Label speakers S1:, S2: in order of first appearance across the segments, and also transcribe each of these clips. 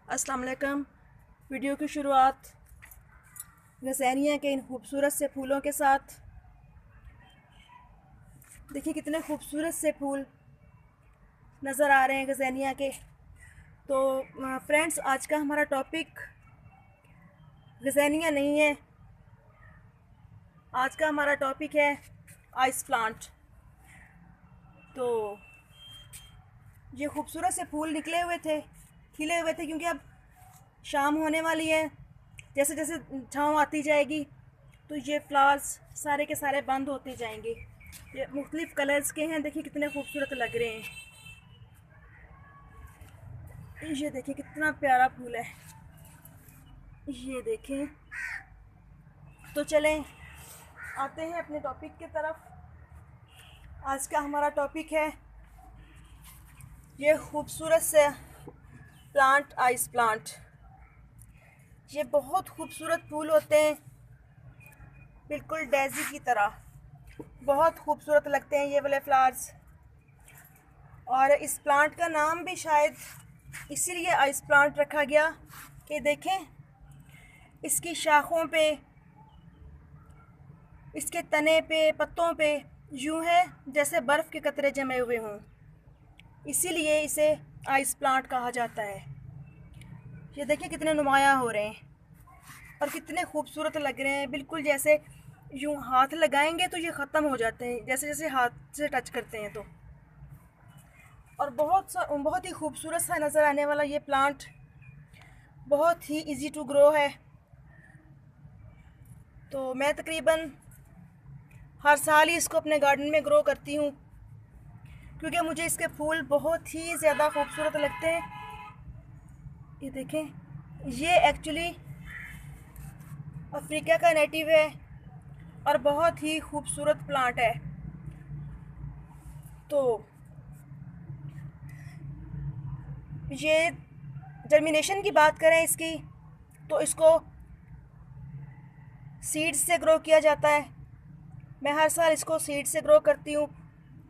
S1: अस्सलाम वालेकुम। वीडियो की शुरुआत गज़ेनिया के इन खूबसूरत से फूलों के साथ। देखिए कितने खूबसूरत से फूल नज़र आ रहे हैं गज़ेनिया के। तो फ्रेंड्स, आज का हमारा टॉपिक गज़ेनिया नहीं है, आज का हमारा टॉपिक है आइस प्लांट। तो ये खूबसूरत से फूल निकले हुए थे, खिले हुए थे, क्योंकि अब शाम होने वाली है। जैसे जैसे छाँव आती जाएगी तो ये फ्लावर्स सारे के सारे बंद होते जाएंगे। ये मुख्तलिफ़ कलर्स के हैं, देखिए कितने खूबसूरत लग रहे हैं। ये देखिए कितना प्यारा फूल है, ये देखें। तो चलें आते हैं अपने टॉपिक की तरफ। आज का हमारा टॉपिक है ये खूबसूरत से प्लांट, आइस प्लांट। ये बहुत खूबसूरत फूल होते हैं, बिल्कुल डेज़ी की तरह, बहुत खूबसूरत लगते हैं ये वाले फ्लावर्स। और इस प्लांट का नाम भी शायद इसीलिए आइस प्लांट रखा गया कि देखें इसकी शाखों पे, इसके तने पे, पत्तों पे यूं है जैसे बर्फ़ के कतरे जमे हुए हों, इसीलिए इसे आइस प्लांट कहा जाता है। ये देखिए कितने नुमाया हो रहे हैं और कितने खूबसूरत लग रहे हैं, बिल्कुल जैसे यूं हाथ लगाएंगे तो ये ख़त्म हो जाते हैं, जैसे जैसे हाथ से टच करते हैं तो। और बहुत ही खूबसूरत सा नज़र आने वाला ये प्लांट, बहुत ही इजी टू ग्रो है। तो मैं तकरीबन हर साल ही इसको अपने गार्डन में ग्रो करती हूँ, क्योंकि मुझे इसके फूल बहुत ही ज़्यादा खूबसूरत लगते हैं। ये देखें, ये एक्चुअली अफ्रीका का नेटिव है और बहुत ही खूबसूरत प्लांट है। तो ये जर्मिनेशन की बात करें इसकी, तो इसको सीड्स से ग्रो किया जाता है। मैं हर साल इसको सीड से ग्रो करती हूँ,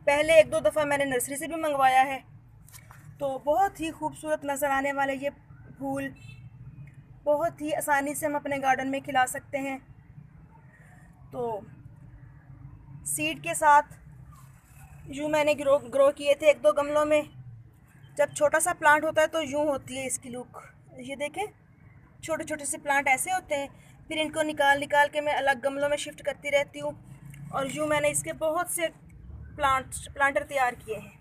S1: पहले एक दो दफ़ा मैंने नर्सरी से भी मंगवाया है। तो बहुत ही खूबसूरत नज़र आने वाले ये फूल बहुत ही आसानी से हम अपने गार्डन में खिला सकते हैं। तो सीड के साथ यूँ मैंने ग्रो किए थे एक दो गमलों में। जब छोटा सा प्लांट होता है तो यूँ होती है इसकी लुक, ये देखें छोटे छोटे से प्लांट ऐसे होते हैं। फिर इनको निकाल निकाल के मैं अलग गमलों में शिफ्ट करती रहती हूँ और यूँ मैंने इसके बहुत से प्लांटर तैयार किए हैं।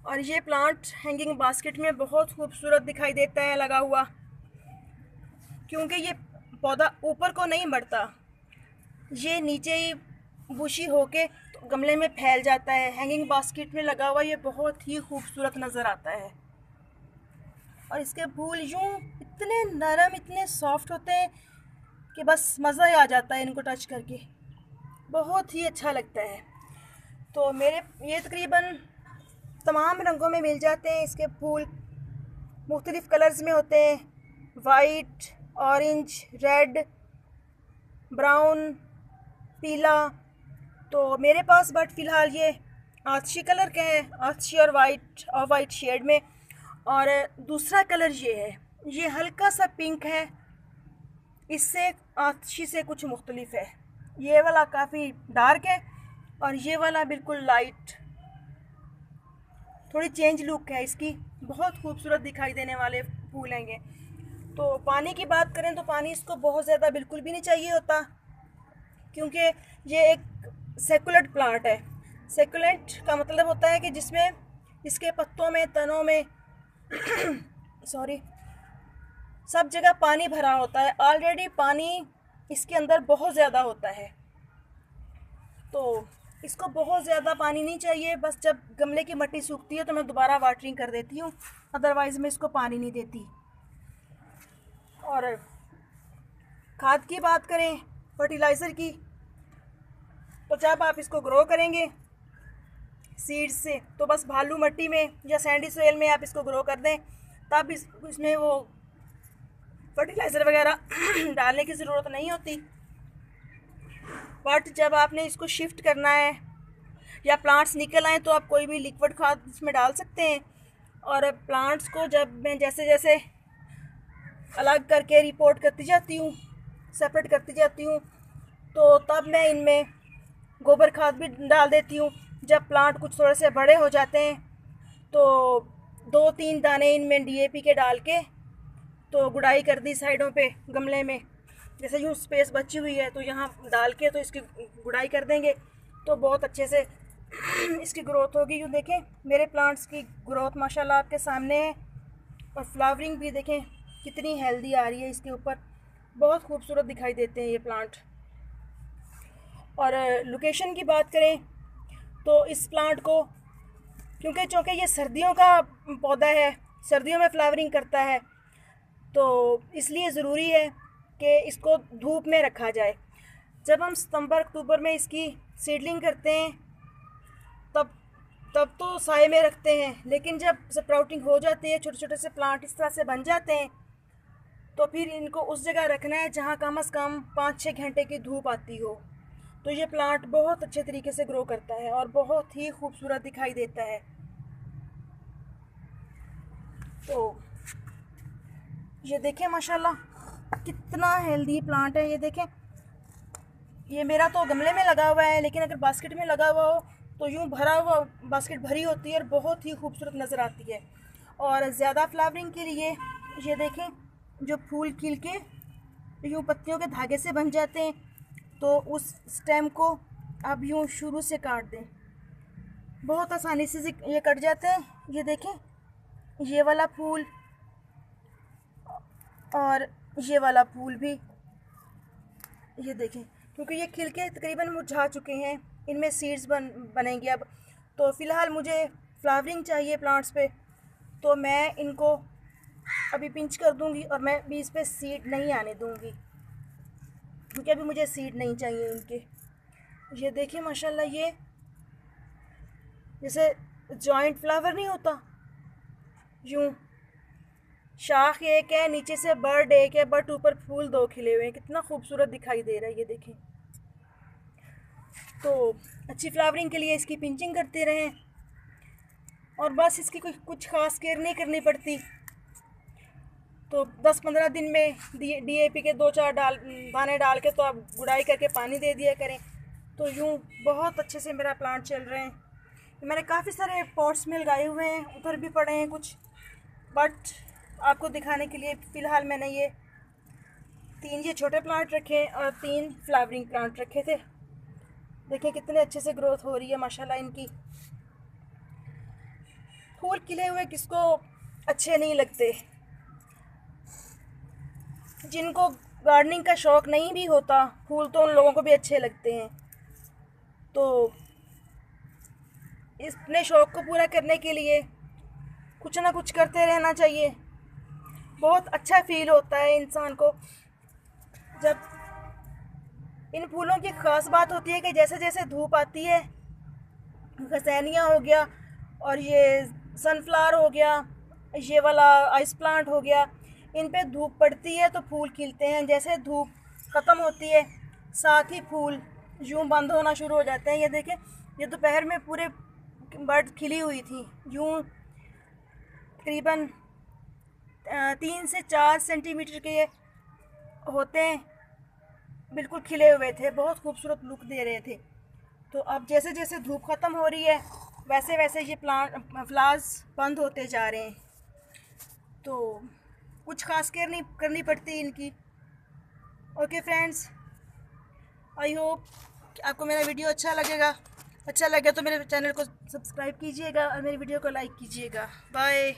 S1: और ये प्लांट हैंगिंग बास्केट में बहुत खूबसूरत दिखाई देता है लगा हुआ, क्योंकि ये पौधा ऊपर को नहीं बढ़ता, ये नीचे ही बुशी होके तो गमले में फैल जाता है। हैंगिंग बास्केट में लगा हुआ ये बहुत ही खूबसूरत नज़र आता है। और इसके फूल यूँ इतने नरम, इतने सॉफ्ट होते हैं कि बस मज़ा ही आ जाता है इनको टच करके, बहुत ही अच्छा लगता है। तो मेरे ये तकरीबन तमाम रंगों में मिल जाते हैं इसके फूल, मुख्तलिफ़ कलर्स में होते हैं, वाइट, ऑरेंज, रेड, ब्राउन, पीला। तो मेरे पास बट फ़िलहाल ये आतिशी कलर के हैं, आतिशी और वाइट शेड में। और दूसरा कलर ये है, ये हल्का सा पिंक है, इससे आतिशी से कुछ मुख्तलिफ है। ये वाला काफ़ी डार्क है और ये वाला बिल्कुल लाइट, थोड़ी चेंज लुक है इसकी, बहुत खूबसूरत दिखाई देने वाले फूल हैं ये। तो पानी की बात करें तो पानी इसको बहुत ज़्यादा बिल्कुल भी नहीं चाहिए होता, क्योंकि ये एक सेकुलेंट प्लांट है। सेकुलेंट का मतलब होता है कि जिसमें इसके पत्तों में, तनों में सॉरी, सब जगह पानी भरा होता है, ऑलरेडी पानी इसके अंदर बहुत ज़्यादा होता है। तो इसको बहुत ज़्यादा पानी नहीं चाहिए, बस जब गमले की मिट्टी सूखती है तो मैं दोबारा वाटरिंग कर देती हूँ, अदरवाइज़ मैं इसको पानी नहीं देती। और खाद की बात करें, फर्टिलाइज़र की, तो जब आप इसको ग्रो करेंगे सीड्स से तो बस भालू मिट्टी में या सैंडी सोयल में आप इसको ग्रो कर दें, तब इसमें वो फर्टिलाइज़र वगैरह डालने की ज़रूरत नहीं होती। बट जब आपने इसको शिफ्ट करना है या प्लांट्स निकल आए तो आप कोई भी लिक्विड खाद इसमें डाल सकते हैं। और प्लांट्स को जब मैं जैसे जैसे अलग करके रिपोर्ट करती जाती हूँ, सेपरेट करती जाती हूँ, तो तब मैं इनमें गोबर खाद भी डाल देती हूँ। जब प्लांट कुछ थोड़े से बड़े हो जाते हैं तो 2-3 दाने इनमें DAP के डाल के तो गुड़ाई कर दी साइडों पे गमले में, जैसे यूँ स्पेस बची हुई है तो यहाँ डाल के तो इसकी गुड़ाई कर देंगे तो बहुत अच्छे से इसकी ग्रोथ होगी। यूँ देखें मेरे प्लांट्स की ग्रोथ माशाल्लाह आपके सामने है, और फ्लावरिंग भी देखें कितनी हेल्दी आ रही है इसके ऊपर, बहुत खूबसूरत दिखाई देते हैं ये प्लांट। और लोकेशन की बात करें तो इस प्लांट को चूँकि ये सर्दियों का पौधा है, सर्दियों में फ्लावरिंग करता है, तो इसलिए ज़रूरी है कि इसको धूप में रखा जाए। जब हम सितंबर अक्टूबर में इसकी सीडलिंग करते हैं तब तो साए में रखते हैं, लेकिन जब स्प्राउटिंग हो जाती है, छोटे छोटे से प्लांट इस तरह से बन जाते हैं, तो फिर इनको उस जगह रखना है जहाँ कम से कम 5-6 घंटे की धूप आती हो। तो ये प्लांट बहुत अच्छे तरीके से ग्रो करता है और बहुत ही खूबसूरत दिखाई देता है। तो ये देखें माशाल्लाह कितना हेल्दी प्लांट है। ये देखें, ये मेरा तो गमले में लगा हुआ है, लेकिन अगर बास्केट में लगा हुआ हो तो यूँ भरा हुआ बास्केट भरी होती है और बहुत ही खूबसूरत नज़र आती है। और ज़्यादा फ्लावरिंग के लिए ये देखें जो फूल खिल के यूँ पत्तियों के धागे से बन जाते हैं, तो उस स्टेम को अब यूँ शुरू से काट दें, बहुत आसानी से ये कट जाते हैं। ये देखें ये वाला फूल और ये वाला फूल भी, ये देखें क्योंकि ये खिल के तकरीबन मुरझा चुके हैं, इनमें सीड्स बनेंगे अब। तो फ़िलहाल मुझे फ्लावरिंग चाहिए प्लांट्स पे, तो मैं इनको अभी पिंच कर दूंगी और मैं भी इस पर सीड नहीं आने दूंगी, क्योंकि अभी मुझे सीड नहीं चाहिए इनके। ये देखिए माशाल्लाह, ये जैसे जॉइंट फ्लावर नहीं होता, यूँ शाख एक है, नीचे से बर्ड एक है, बट ऊपर फूल 2 खिले हुए हैं, कितना खूबसूरत दिखाई दे रहा है। ये देखें, तो अच्छी फ्लावरिंग के लिए इसकी पिंचिंग करते रहें और बस इसकी कुछ ख़ास केयर नहीं करनी पड़ती। तो 10-15 दिन में DAP के 2-4 दाने डाल के तो आप गुड़ाई करके पानी दे दिया करें। तो यूँ बहुत अच्छे से मेरा प्लांट चल रहे हैं। मैंने काफ़ी सारे पॉट्स में लगाए हुए हैं, उधर भी पड़े हैं कुछ, बट आपको दिखाने के लिए फ़िलहाल मैंने ये 3 ये छोटे प्लांट रखे और 3 फ्लावरिंग प्लांट रखे थे। देखें कितने अच्छे से ग्रोथ हो रही है माशाल्लाह इनकी। फूल खिले हुए किसको अच्छे नहीं लगते, जिनको गार्डनिंग का शौक़ नहीं भी होता, फूल तो उन लोगों को भी अच्छे लगते हैं। तो अपने शौक़ को पूरा करने के लिए कुछ ना कुछ करते रहना चाहिए। बहुत अच्छा फ़ील होता है इंसान को जब इन फूलों की ख़ास बात होती है कि जैसे जैसे धूप आती है, गसेनिया हो गया और ये सनफ्लावर हो गया, ये वाला आइस प्लांट हो गया, इन पे धूप पड़ती है तो फूल खिलते हैं। जैसे धूप ख़त्म होती है साथ ही फूल यूँ बंद होना शुरू हो जाते हैं। ये देखें, ये दोपहर में पूरे बर्ड खिली हुई थी, यूँ तकरीबन 3 से 4 सेंटीमीटर के ये होते हैं, बिल्कुल खिले हुए थे, बहुत खूबसूरत लुक दे रहे थे। तो अब जैसे जैसे धूप ख़त्म हो रही है वैसे वैसे ये फ्लावर्स बंद होते जा रहे हैं, तो कुछ ख़ास केयर नहीं करनी पड़ती इनकी। ओके फ्रेंड्स, आई होप आपको मेरा वीडियो अच्छा लगेगा। अच्छा लगे तो मेरे चैनल को सब्सक्राइब कीजिएगा और मेरी वीडियो को लाइक कीजिएगा। बाय।